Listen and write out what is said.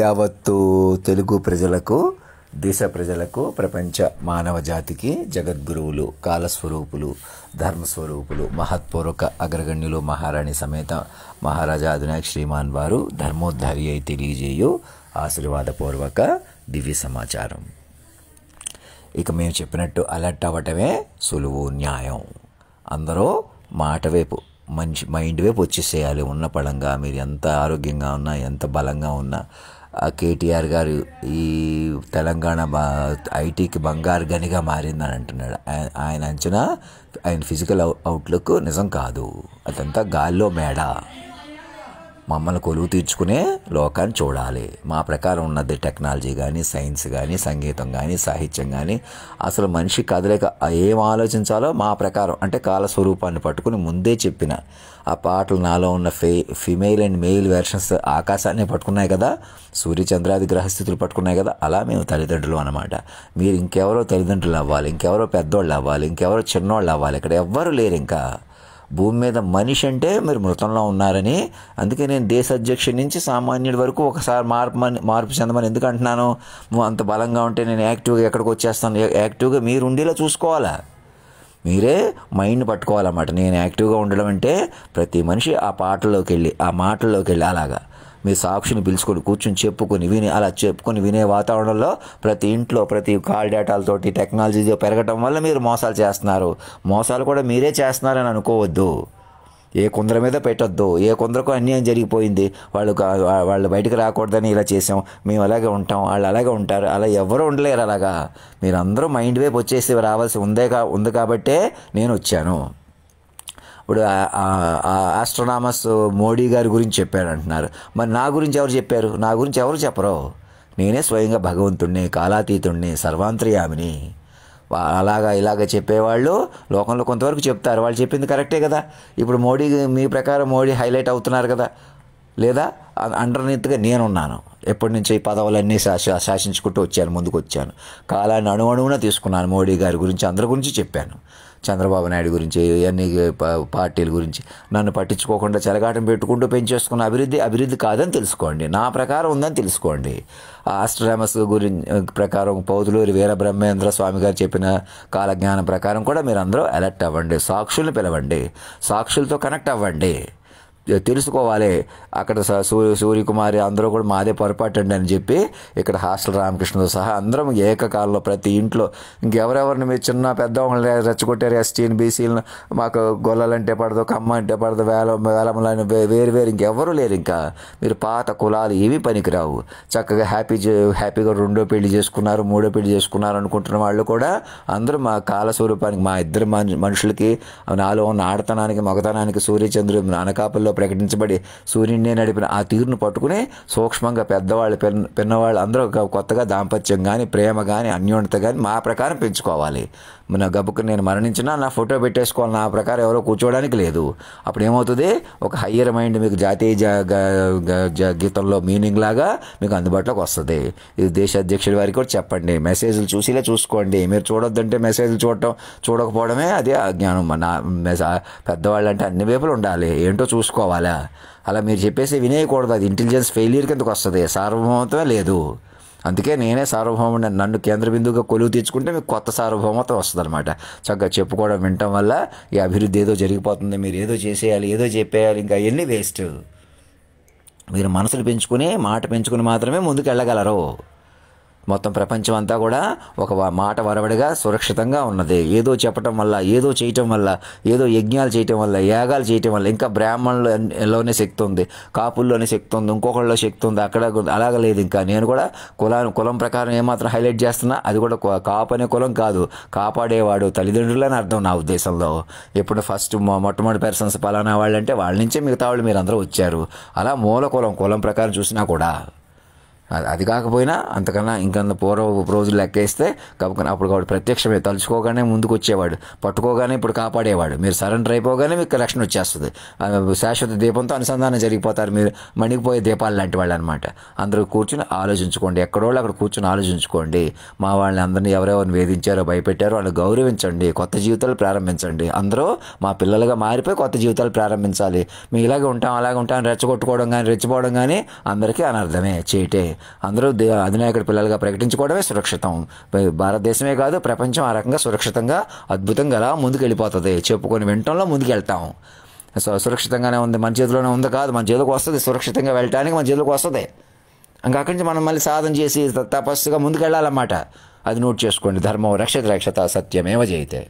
యావత్తు తెలుగు ప్రజలకు, దేశ ప్రజలకు, ప్రపంచ మానవ జాతికి జగద్గురువులు, కాలస్వరూపులు, ధర్మస్వరూపులు, మహత్పూర్వక అగ్రగణ్యులు మహారాణి సమేత మహారాజా అధినాయక్ శ్రీమాన్ వారు ధర్మోద్ధారి అయి తెలియజేయు ఆశీర్వాదపూర్వక దివ్య సమాచారం. ఇక మేము చెప్పినట్టు అలర్ట్ అవ్వటమే సులువు, న్యాయం. అందరూ మాట వైపు, మైండ్ వైపు వచ్చేసేయాలి. ఉన్న పడంగా మీరు ఎంత ఆరోగ్యంగా ఉన్నా, ఎంత బలంగా ఉన్నా, కేటీఆర్ గారు ఈ తెలంగాణ ఐటీకి బంగారు గనిగా మారిందని అంటున్నాడు. ఆయన అంచనా, ఆయన ఫిజికల్ అవుట్లుక్ నిజం కాదు, అదంతా గాల్లో మేడ. మమ్మల్ని కొలువు తీర్చుకునే లోకాన్ని చూడాలి. మా ప్రకారం ఉన్నది టెక్నాలజీ కానీ, సైన్స్ కానీ, సంగీతం కానీ, సాహిత్యం కానీ, అసలు మనిషి కదలేక ఏం ఆలోచించాలో మా ప్రకారం, అంటే కాలస్వరూపాన్ని పట్టుకుని ముందే చెప్పిన ఆ పాటలు నాలో ఉన్న ఫిమేల్ అండ్ మెయిల్ వెర్షన్స్ ఆకాశాన్ని పట్టుకున్నాయి కదా, సూర్యచంద్రాది గ్రహస్థితులు పట్టుకున్నాయి కదా. అలా మేము తల్లిదండ్రులు అన్నమాట. మీరు ఇంకెవరో తల్లిదండ్రులు అవ్వాలి, ఇంకెవరో పెద్దోళ్ళు అవ్వాలి, ఇంకెవరో చిన్నోళ్ళు అవ్వాలి. ఇక్కడ ఎవ్వరూ లేరు. ఇంకా భూమి మీద మనిషి అంటే మీరు మృతంలో ఉన్నారని. అందుకే నేను దేశ అధ్యక్షుడి నుంచి సామాన్యుడి వరకు ఒకసారి మార్పు చెందమని ఎందుకు అంటున్నాను? అంత బలంగా ఉంటే నేను యాక్టివ్గా ఎక్కడికి వచ్చేస్తాను? యాక్టివ్గా మీరు ఉండేలా చూసుకోవాలా, మీరే మైండ్ పట్టుకోవాలన్నమాట. నేను యాక్టివ్గా ఉండడం అంటే ప్రతి మనిషి ఆ పాటల్లోకి వెళ్ళి, ఆ మాటల్లోకి వెళ్ళి, అలాగా మీ సాక్షిని పిలుచుకొని కూర్చొని చెప్పుకొని విని, అలా చెప్పుకొని వినే వాతావరణంలో ప్రతి ఇంట్లో ప్రతి కాల్ డేటాలతోటి టెక్నాలజీ పెరగటం వల్ల మీరు మోసాలు చేస్తున్నారు. మోసాలు కూడా మీరే చేస్తున్నారని అనుకోవద్దు. ఏ కొందరి మీద పెట్టొద్దు. ఏ కొందరకు అన్యాయం జరిగిపోయింది, వాళ్ళు బయటకు రాకూడదని ఇలా చేసాం, మేము అలాగే ఉంటాం, వాళ్ళు అలాగే ఉంటారు, అలా ఎవరు ఉండలేరు. అలాగా మీరందరూ మైండ్ వైపు వచ్చేసి రావాల్సి ఉంది కాబట్టే నేను వచ్చాను. ఇప్పుడు ఆస్ట్రోనామస్ మోడీ గారి గురించి చెప్పాడు అంటున్నారు. మరి నా గురించి ఎవరు చెప్పారు? నా గురించి ఎవరు చెప్పరు. నేనే స్వయంగా భగవంతుణ్ణి, కాలాతీతుణ్ణి, సర్వాంతర్యామిని. ఇలాగ చెప్పేవాళ్ళు లోకంలో కొంతవరకు చెప్తారు. వాళ్ళు చెప్పింది కరెక్టే కదా. ఇప్పుడు మోడీ, మీ ప్రకారం మోడీ హైలైట్ అవుతున్నారు కదా, లేదా అండర్నీత్గా నేనున్నాను. ఎప్పటి నుంచి ఈ పదవులన్నీ శాసించుకుంటూ వచ్చాను, ముందుకు వచ్చాను. కాలాన్ని అణువణువున తీసుకున్నాను. మోడీ గారి గురించి, అందరి గురించి చెప్పాను. చంద్రబాబు నాయుడు గురించి, అన్ని పార్టీల గురించి. నన్ను పట్టించుకోకుండా చెలగాటం పెట్టుకుంటూ పెంచేసుకున్న అభివృద్ధి కాదని తెలుసుకోండి. నా ప్రకారం ఉందని తెలుసుకోండి. ఆస్ట్రామస్ ప్రకారం పౌదులూరి వీరబ్రహ్మేంద్ర స్వామి గారు చెప్పిన కాలజ్ఞానం ప్రకారం కూడా మీరు అందరూ అలర్ట్ అవ్వండి. సాక్షుల్ని పిలవండి, సాక్షులతో కనెక్ట్ అవ్వండి. తెలుసుకోవాలి. అక్కడ సూర్యకుమారి అందరూ కూడా మాదే పొరపాటు అండి అని చెప్పి ఇక్కడ హాస్టల్ రామకృష్ణతో సహా అందరం ఏకకాలంలో ప్రతి ఇంట్లో ఇంకెవరెవరిని మీరు చిన్న పెద్ద రెచ్చగొట్టారు, ఎస్టీని, బీసీలను, మాకు గొల్లలంటే పడదు, కమ్మ అంటే పడదు, వేలములని వేరు ఇంకెవరూ లేరు. ఇంకా మీరు పాత కులాలు ఏమీ పనికిరావు. చక్కగా హ్యాపీగా రెండో పెళ్లి చేసుకున్నారు, మూడో పెళ్లి చేసుకున్నారు అనుకుంటున్న వాళ్ళు కూడా అందరూ మా కాలస్వరూపానికి, మా ఇద్దరు మనుషులకి, నాలో ఉన్న ఆడతనానికి, మగతనానికి సూర్యచంద్రుడు అనకాపల్లో ప్రకటించబడి సూర్యుడినే నడిపిన ఆ తీరును పట్టుకుని సూక్ష్మంగా పెద్దవాళ్ళు, పిన్నవాళ్ళు అందరూ కొత్తగా దాంపత్యం కానీ, ప్రేమ కానీ, అన్యోన్యత కానీ మా ప్రకారం పెంచుకోవాలి. నా గబుకు నేను మరణించినా నా ఫోటో పెట్టేసుకోవాలి. నా ప్రకారం ఎవరో కూర్చోవడానికి లేదు. అప్పుడు ఏమవుతుంది? ఒక హయ్యర్ మైండ్ మీకు జాతీయ గీతంలో మీనింగ్ లాగా మీకు అందుబాటులోకి వస్తుంది. ఇది దేశ అధ్యక్షుడి వారికి కూడా చెప్పండి. మెసేజ్లు చూసిలే చూసుకోండి. మీరు చూడొద్దంటే మెసేజ్లు చూడకపోవడమే అదే అజ్ఞానం. పెద్దవాళ్ళు అంటే అన్ని వైపులు ఉండాలి, ఏంటో చూసుకోవాలా. అలా మీరు చెప్పేసి వినేయకూడదు. అది ఇంటెలిజెన్స్ ఫెయిలియర్ కిందకు వస్తుంది. సార్వభౌమత్వమే లేదు. అందుకే నేనే సార్వభౌముడు, నన్ను కేంద్ర బిందువుగా కొలువు తీర్చుకుంటే మీకు కొత్త సార్వభౌమత్వం వస్తుంది అనమాట. చక్కగా చెప్పుకోవడం, వినటం వల్ల ఈ అభివృద్ధి ఏదో జరిగిపోతుంది, మీరు ఏదో చేసేయాలి, ఏదో చెప్పేయాలి, ఇంకా అవన్నీ వేస్ట్. మీరు మనసులు పెంచుకుని, మాట పెంచుకుని మాత్రమే ముందుకు వెళ్ళగలరు. మొత్తం ప్రపంచం అంతా కూడా ఒక మాట వరవడిగా సురక్షితంగా ఉన్నది. ఏదో చెప్పటం వల్ల, ఏదో చేయటం వల్ల, ఏదో యజ్ఞాలు చేయటం వల్ల, యాగాలు చేయటం వల్ల, ఇంకా బ్రాహ్మణులలోనే శక్తి ఉంది, కాపుల్లోనే శక్తి ఉంది, ఇంకొకళ్ళలో శక్తి ఉంది, అక్కడ అలాగ లేదు. ఇంకా నేను కూడా కులం ప్రకారం ఏమాత్రం హైలైట్ చేస్తున్నా, అది కూడా కాపు అనే కులం కాదు, కాపాడేవాడు తల్లిదండ్రులని అర్థం నా ఉద్దేశంలో. ఎప్పుడు ఫస్ట్ మొట్టమొదటి పర్సన్స్ పలానా వాళ్ళు అంటే వాళ్ళ నుంచే మిగతా వాళ్ళు మీరు అందరూ వచ్చారు. అలా మూల కులం ప్రకారం చూసినా కూడా అది కాకపోయినా అంతకన్నా ఇంకన్నా పూర్వ రోజులు లెక్కేస్తే కనుక అప్పుడు వాడు ప్రత్యక్షమే తలుచుకోగానే ముందుకు వచ్చేవాడు, పట్టుకోగానే ఇప్పుడు కాపాడేవాడు. మీరు సరెండర్ అయిపోగానే మీకు రక్షణ వచ్చేస్తుంది. శాశ్వత దీపంతో అనుసంధానం జరిగిపోతారు. మీరు మణిగిపోయే దీపాలు లాంటి వాళ్ళు అనమాట. అందరూ కూర్చుని ఆలోచించుకోండి. ఎక్కడోళ్ళు అక్కడ కూర్చుని ఆలోచించుకోండి. మా వాళ్ళని అందరినీ ఎవరెవరిని వేధించారో, భయపెట్టారో వాళ్ళు గౌరవించండి. కొత్త జీవితాలు ప్రారంభించండి. అందరూ మా పిల్లలుగా మారిపోయి కొత్త జీవితాలు ప్రారంభించాలి. మేము ఇలాగే ఉంటాం, అలాగే ఉంటాం రెచ్చగొట్టుకోవడం కానీ, రెచ్చిపోవడం కానీ అందరికీ అనర్థమే, చేటే. అందరూ అధినాయకుడి పిల్లలుగా ప్రకటించుకోవడమే సురక్షితం. భారతదేశమే కాదు, ప్రపంచం ఆ రకంగా సురక్షితంగా అద్భుతంగా అలా ముందుకు వెళ్ళిపోతుంది. చెప్పుకొని వినటంలో ముందుకెళ్తాం. సురక్షితంగానే ఉంది, మన చేతిలోనే ఉంది కాదు, మన చేతికి వస్తుంది. సురక్షితంగా వెళ్ళటానికి మన చేతికి వస్తుంది. ఇంకా అక్కడి నుంచి మనం మళ్ళీ సాధన చేసి తపస్సుగా ముందుకెళ్ళాలన్నమాట. అది నోట్ చేసుకోండి. ధర్మం రక్షత రక్షత సత్యమేవ జయతే.